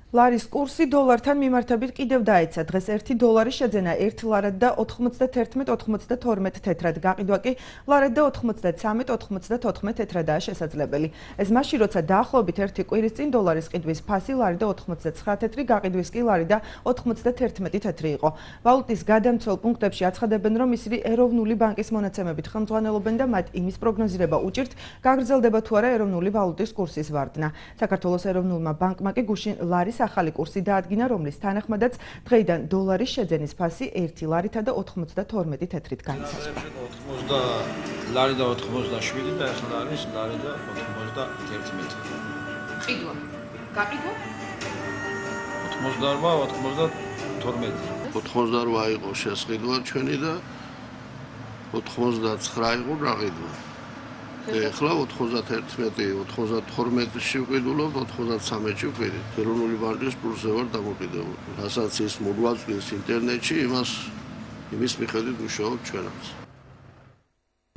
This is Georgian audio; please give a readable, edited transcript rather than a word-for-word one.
ლარის კურსი დოლართან მიმართებით კიდევ დაეცა. დღეს 1 დოლარის შეძენა 1 ლარად და 91-92 თეთრად, გაყიდვა კი ლარად და 93-94 თეთრადაა შესაძლებელი. ეს მაშინ, როცა დაახლოებით 1 კვირის წინ დოლარის ყიდვის ფასი ლარი და 89 თეთრი, გაყიდვის კი ლარი და 91 თეთრი იყო. ვალუტის გადამცველ პუნქტებში აცხადებენ, რომ ისინი ეროვნული ბანკის მონაცემებით ხელმძღვანელობენ და მათ იმის პროგნოზირება უჭირთ, გაგრძელდება თუ არა ეროვნული ვალუტის კურსის ვარდნა. საქართველოს ეროვნულმა ბანკმა კი გუშინ ლარის ახალი კურსი დაადგინა, რომლის თანახმადაც დღეიდან დოლარის შეძენის ფასი 1 ლარითა და 92 თეთრით განისაზღვრა. 80 ლარი და 87 და ახლა არის ლარი და 91. ყიდვა. გაყიდვა? 88 88 იყო შესყიდვა ჩვენი და 99 იყო გაყიდვა. ეხლა 91-92-ში ვყიდულობ, 93-ში ვყიდით. ეროვნული ბანკის კურსზე ვარ დამოკიდებული. რასაც ის მოგვაწვდის ინტერნეტში, იმის მიხედვით ვმუშაობ ჩვენაც.